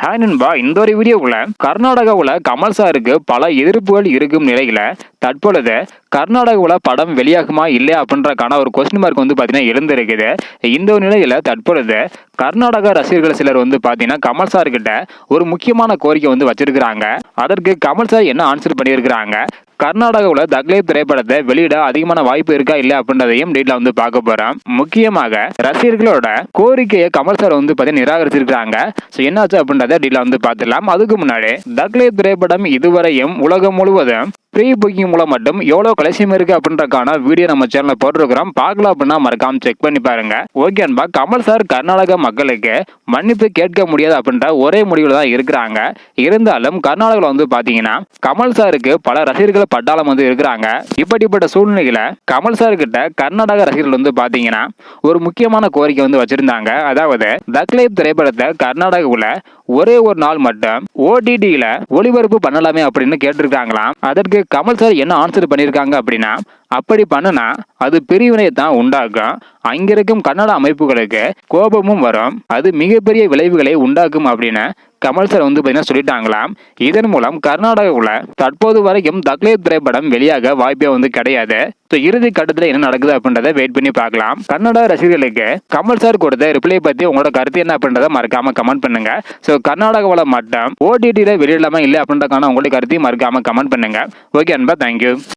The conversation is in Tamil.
ஹாய் நண்பா, இந்த ஒரு வீடியோக்குள்ள கர்நாடகாவில் கமல் சாருக்கு பல எதிர்ப்புகள் இருக்கும் நிலையில தற்பொழுது கர்நாடகாவில் படம் வெளியாகுமா இல்லையா அப்படின்றக்கான ஒரு கொஸ்டின் மார்க் பார்த்தீங்கன்னா எழுந்திருக்குது. இந்த ஒரு நிலையில தற்பொழுது கர்நாடகா ரசிகர்கள் சிலர் பார்த்தீங்கன்னா கமல் சார் கிட்ட ஒரு முக்கியமான கோரிக்கை வச்சிருக்கிறாங்க. அதற்கு கமல் சார் என்ன ஆன்சர் பண்ணியிருக்கிறாங்க, கர்நாடகாவில் தக்லைப் திரைப்படத்தை வெளியிட அதிகமான வாய்ப்பு இருக்கா இல்ல அப்படின்றதையும் டீட்ல பார்க்க போறோம். முக்கியமாக ரசிகர்களோட கோரிக்கையை கமல் சார் பார்த்தீங்கன்னா நிராகரிச்சிருக்காங்க. என்னாச்சு அப்படின்றத டீட்ல பார்த்துடலாம். அதுக்கு முன்னாடி தக்லைப் திரைப்படம் இதுவரையும் உலகம் முழுவதும் ப்ரீ புக்கிங் மூலம் மட்டும் எவ்வளோ கலெக்ஷன் இருக்கு அப்படின்றக்கான வீடியோ நம்ம சேனல்ல போட்டிருக்கிறோம். பார்க்கலாம் அப்படின்னா மறக்காம செக் பண்ணி பாருங்க. ஓகே அன்பா, கமல் சார் கர்நாடக மக்களுக்கு மன்னிப்பு கேட்க முடியாது அப்படின்ற ஒரே முடிவில் தான் இருக்கிறாங்க. இருந்தாலும் கர்நாடகாவில் பாத்தீங்கன்னா கமல் சாருக்கு பல ரசிகர்கள் பட்டாளம் இருக்கிறாங்க. இப்படிப்பட்ட சூழ்நிலையில கமல் சார் கிட்ட கர்நாடக ரசிகர்கள் பாத்தீங்கன்னா ஒரு முக்கியமான கோரிக்கை வச்சிருந்தாங்க. அதாவது தக்லைப் திரைப்படத்தை கர்நாடகாவில் ஒரே ஒரு நாள் மட்டும் ஓடிடியில ஒளிபரப்பு பண்ணலாமே அப்படின்னு கேட்டிருக்காங்களாம். அதற்கு கமல் சார் என்ன ஆன்சர் பண்ணியிருக்காங்க அப்படின்னா, அப்படி பண்ணனா அது பிரிவினை தான் உண்டாக்கும், அங்க இருக்கும் கன்னட அமைப்புகளுக்கு கோபமும் வரும், அது மிகப்பெரிய விளைவுகளை உண்டாக்கும் அப்படின்னு கமல் சார் பார்த்தீங்கன்னா சொல்லிட்டாங்களாம். இதன் மூலம் கர்நாடகாவில் தற்போது வரைக்கும் தக்லைப் திரைப்படம் வெளியாக வாய்ப்பே கிடையாது. இறுதி கட்டத்தில் என்ன நடக்குது அப்படின்றத வெயிட் பண்ணி பார்க்கலாம். கன்னட ரசிகர்களுக்கு கமல் சார் கொடுத்த ரிப்ளை பத்தி உங்களோட கருத்து என்ன அப்படின்றத மறக்காம கமெண்ட் பண்ணுங்க. கர்நாடகாவில் மட்டும் ஓடிடியில வெளியிடலாமா இல்லை அப்படின்றக்கான உங்களுடைய கருத்தையும் மறக்காம கமெண்ட் பண்ணுங்க. ஓகே அன்பா, தேங்க்யூ.